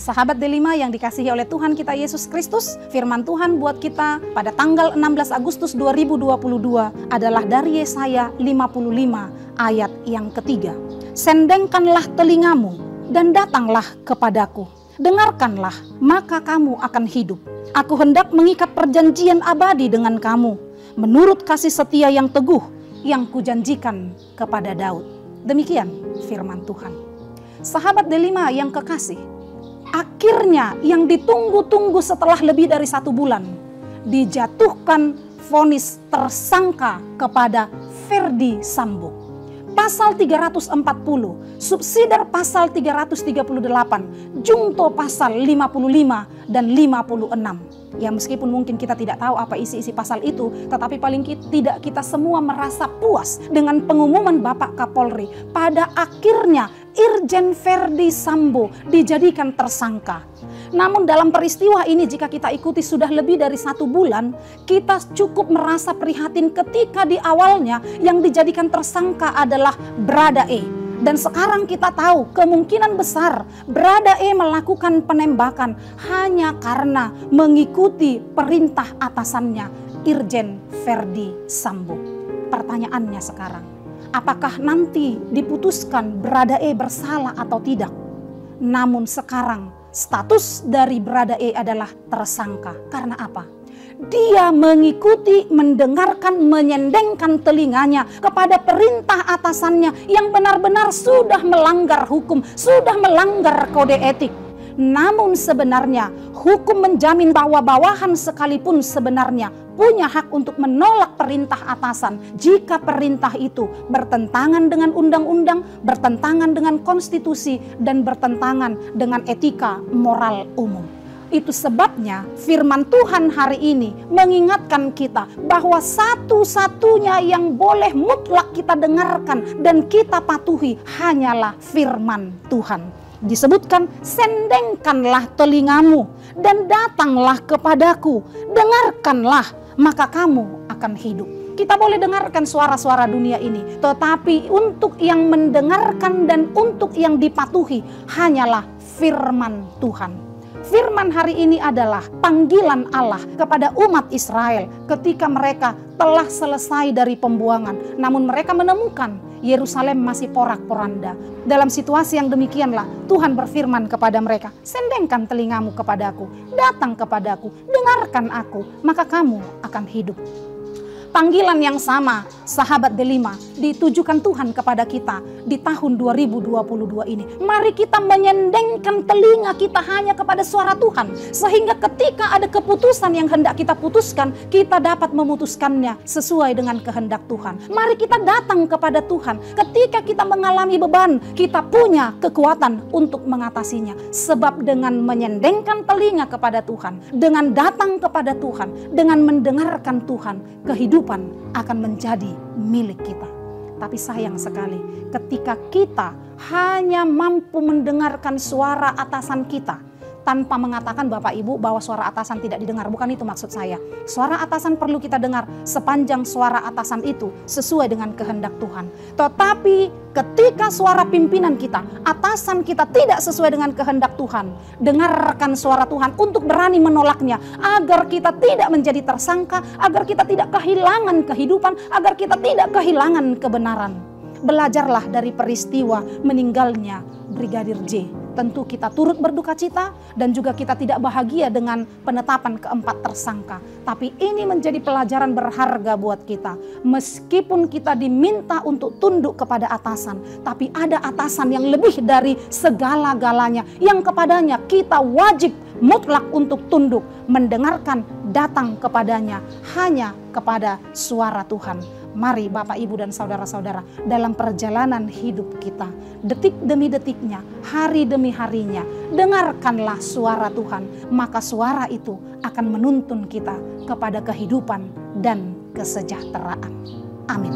Sahabat Delima yang dikasihi oleh Tuhan kita Yesus Kristus, firman Tuhan buat kita pada tanggal 16 Agustus 2022 adalah dari Yesaya 55 ayat yang ketiga. Sendengkanlah telingamu dan datanglah kepadaku. Dengarkanlah, maka kamu akan hidup. Aku hendak mengikat perjanjian abadi dengan kamu, menurut kasih setia yang teguh yang kujanjikan kepada Daud. Demikian firman Tuhan. Sahabat Delima yang kekasih, akhirnya yang ditunggu-tunggu setelah lebih dari 1 bulan, dijatuhkan vonis tersangka kepada Ferdy Sambo. Pasal 340, subsidiar pasal 338, jungto pasal 55 dan 56. Ya, meskipun mungkin kita tidak tahu apa isi-isi pasal itu, tetapi paling tidak kita semua merasa puas dengan pengumuman Bapak Kapolri. Pada akhirnya Irjen Ferdy Sambo dijadikan tersangka. Namun dalam peristiwa ini jika kita ikuti sudah lebih dari 1 bulan, kita cukup merasa prihatin ketika di awalnya yang dijadikan tersangka adalah Brada E. Dan sekarang kita tahu kemungkinan besar Brada E melakukan penembakan hanya karena mengikuti perintah atasannya Irjen Ferdy Sambo. Pertanyaannya sekarang, apakah nanti diputuskan Brada E bersalah atau tidak? Namun sekarang status dari Brada E adalah tersangka. Karena apa? Dia mengikuti, mendengarkan, menyendengkan telinganya kepada perintah atasannya yang benar-benar sudah melanggar hukum, sudah melanggar kode etik. Namun sebenarnya hukum menjamin bahwa bawahan sekalipun sebenarnya punya hak untuk menolak perintah atasan jika perintah itu bertentangan dengan undang-undang, bertentangan dengan konstitusi, dan bertentangan dengan etika moral umum. Itu sebabnya firman Tuhan hari ini mengingatkan kita bahwa satu-satunya yang boleh mutlak kita dengarkan dan kita patuhi hanyalah firman Tuhan. Disebutkan, sendengkanlah telingamu dan datanglah kepadaku, dengarkanlah maka kamu akan hidup. Kita boleh dengarkan suara-suara dunia ini, tetapi untuk yang mendengarkan dan untuk yang dipatuhi hanyalah firman Tuhan. Firman hari ini adalah panggilan Allah kepada umat Israel ketika mereka telah selesai dari pembuangan. Namun mereka menemukan Yerusalem masih porak-poranda. Dalam situasi yang demikianlah Tuhan berfirman kepada mereka, sendengkan telingamu kepadaku, datang kepadaku, dengarkan aku, maka kamu akan hidup. Panggilan yang sama, sahabat Delima, ditujukan Tuhan kepada kita di tahun 2022 ini. Mari kita menyendengkan telinga kita hanya kepada suara Tuhan. Sehingga ketika ada keputusan yang hendak kita putuskan, kita dapat memutuskannya sesuai dengan kehendak Tuhan. Mari kita datang kepada Tuhan. Ketika kita mengalami beban, kita punya kekuatan untuk mengatasinya. Sebab dengan menyendengkan telinga kepada Tuhan, dengan datang kepada Tuhan, dengan mendengarkan Tuhan, kehidupan akan menjadi milik kita. Tapi sayang sekali ketika kita hanya mampu mendengarkan suara atasan kita tanpa mengatakan Bapak Ibu bahwa suara atasan tidak didengar. Bukan itu maksud saya. Suara atasan perlu kita dengar sepanjang suara atasan itu sesuai dengan kehendak Tuhan. Tetapi ketika suara pimpinan kita, atasan kita tidak sesuai dengan kehendak Tuhan, dengarkan suara Tuhan untuk berani menolaknya agar kita tidak menjadi tersangka, agar kita tidak kehilangan kehidupan, agar kita tidak kehilangan kebenaran. Belajarlah dari peristiwa meninggalnya Brigadir J. Tentu kita turut berduka cita dan juga kita tidak bahagia dengan penetapan keempat tersangka. Tapi ini menjadi pelajaran berharga buat kita. Meskipun kita diminta untuk tunduk kepada atasan, tapi ada atasan yang lebih dari segala-galanya, yang kepadanya kita wajib mutlak untuk tunduk, mendengarkan, datang kepadanya hanya kepada suara Tuhan. Mari Bapak, Ibu, dan saudara-saudara dalam perjalanan hidup kita, detik demi detiknya, hari demi harinya, dengarkanlah suara Tuhan. Maka suara itu akan menuntun kita kepada kehidupan dan kesejahteraan. Amin.